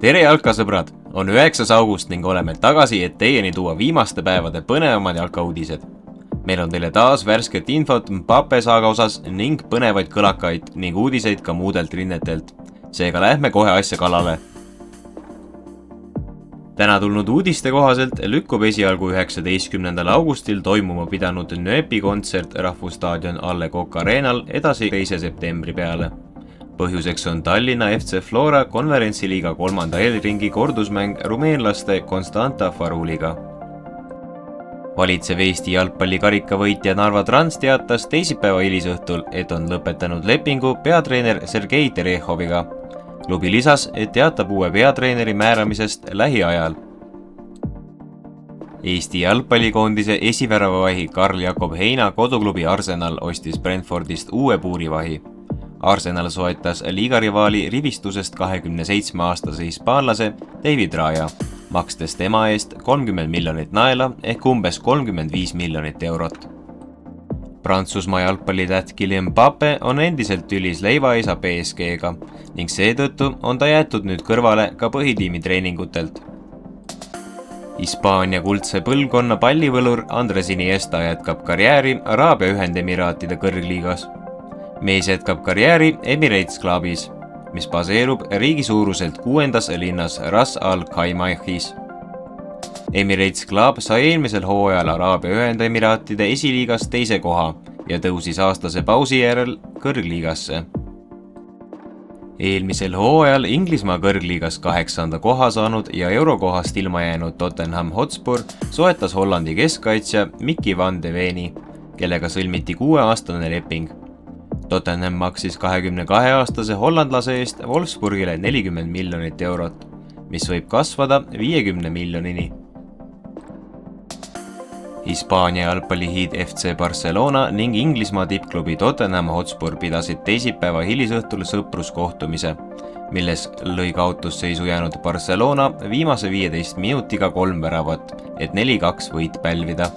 Tere jalkasõbrad! On 9. august ning oleme tagasi, et teieni tuua viimaste päevade põnevamad jalkauudised. Meil on teile taas värsket infot Mbappe saaga osas ning põnevaid kõlakaid ning uudiseid ka muudelt rinnetelt. Seega lähme kohe asja kallale. Täna tulnud uudiste kohaselt lükkub esialgu 19. augustil toimuma pidanud Nööpi kontsert Rahvusstaadion Alle Coq Arenal edasi 2. septembri peale. Põhjuseks on Tallinna FC Flora konverentsiliiga 3. eelringi kordusmäng rumeenlaste Constanta Faruliga. Valitsev Eesti jalgpallikarika võitja Narva Trans teatas teisipäeva hilisõhtul, et on lõpetanud lepingu peatreener Sergei Terehoviga. Klubi lisas, et teatab uue peatreeneri määramisest lähiajal. Eesti jalgpallikoondise esiväravahi Karl Jakob Heina koduklubi Arsenal ostis Brentfordist uue puurivahi. Arsenal soetas liigarivaali rivistusest 27-aastase hispaanlase David Raya, makstes tema eest 30 miljonit naela ehk umbes 35 miljonit eurot. Prantsusmaa jalgpallitäht Kylian Mbappe on endiselt tülis leivaisa PSG-ga ning seetõttu on ta jäetud nüüd kõrvale ka põhitiimi treeningutelt. Hispaania kuldse põlvkonna pallivõlur Andres Iniesta jätkab karjääri Araabia Ühendemiraatide kõrgliigas. Mees jätkab karjääri Emirates Clubis, mis baseerub riigi suuruselt 6. linnas Ras Al Khaimahis. Emirates Club sai eelmisel hooajal Araabia Ühendemiraatide esiliigas 2. koha ja tõusis aastase pausi järel kõrgliigasse. Eelmisel hooajal Inglismaa kõrgliigas 8. koha saanud ja eurokohast ilma jäänud Tottenham Hotspur soetas Hollandi keskkaitsja Mickey van de Veni, kellega sõlmiti 6-aastane leping. Tottenham maksis 22-aastase hollandlase eest Wolfsburgile 40 miljonit eurot, mis võib kasvada 50 miljonini. Hispaania jalgpallihiid FC Barcelona ning Inglismaa tippklubi Tottenham Hotspur pidasid teisipäeva hilisõhtul sõpruskohtumise, milles lõi kaotusseisu jäänud Barcelona viimase 15 minutiga 3 väravat, et 4-2 võit pälvida.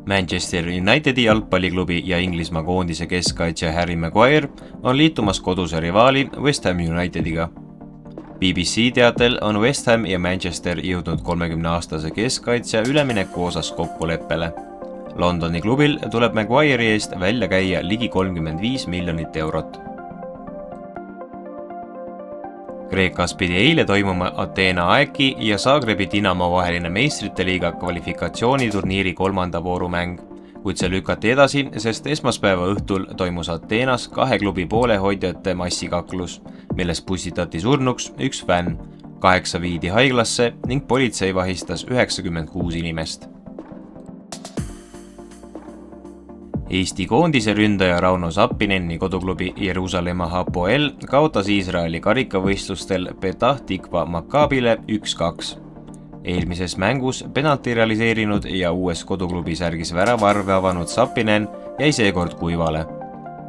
Manchester Unitedi jalgpalliklubi ja Inglismaa koondise keskkaitsja Harry Maguire on liitumas koduse rivaali West Ham Unitediga. BBC teatel on West Ham ja Manchester jõudnud 30-aastase keskkaitsja ülemineku osas kokkuleppele. Londoni klubil tuleb Maguire'i eest välja käia ligi 35 miljonit eurot. Kreekas pidi eile toimuma Ateena AEK-i ja Zagrebi Dinamo vaheline meistrite liiga kvalifikatsiooniturniiri 3. voorumäng, kuid see lükati edasi, sest esmaspäeva õhtul toimus Ateenas 2 klubi poolehoidjate massikaklus, milles pussitati surnuks 1 fänn, 8 viidi haiglasse ning politsei vahistas 96 inimest. Eesti koondise ründaja Rauno Zappineni koduklubi Jeruusalemma Hapoel kaotas Iisraeli karikavõistlustel Petah Tikva Maccabile 1-2. Eelmises mängus penalti realiseerinud ja uues koduklubi särgis väravarve avanud Zappinen jäi seekord kuivale.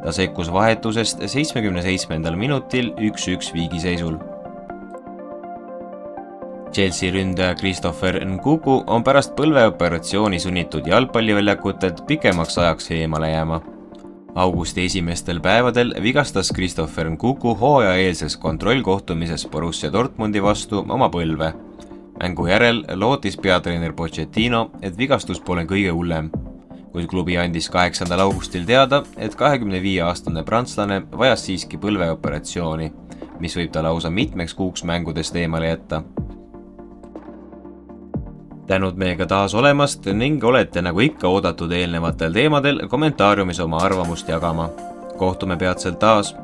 Ta sekkus vahetusest 77. minutil 1-1 viigiseisul. Chelsea ründaja Christopher Nkunku on pärast põlveoperatsiooni sunnitud jalgpalliväljakutelt pikemaks ajaks eemale jääma. Augusti esimestel päevadel vigastas Christopher Nkunku hooajaeelses kontrollkohtumises Borussia Dortmundi vastu oma põlve. Mängu järel lootis peatreener Pochettino, et vigastus pole kõige hullem, kuid klubi andis 8. augustil teada, et 25-aastane prantslane vajas siiski põlveoperatsiooni, mis võib ta lausa mitmeks kuuks mängudest eemale jätta. Tänud meiega taas olemast ning olete nagu ikka oodatud eelnevatel teemadel kommentaariumis oma arvamust jagama. Kohtume peatselt taas!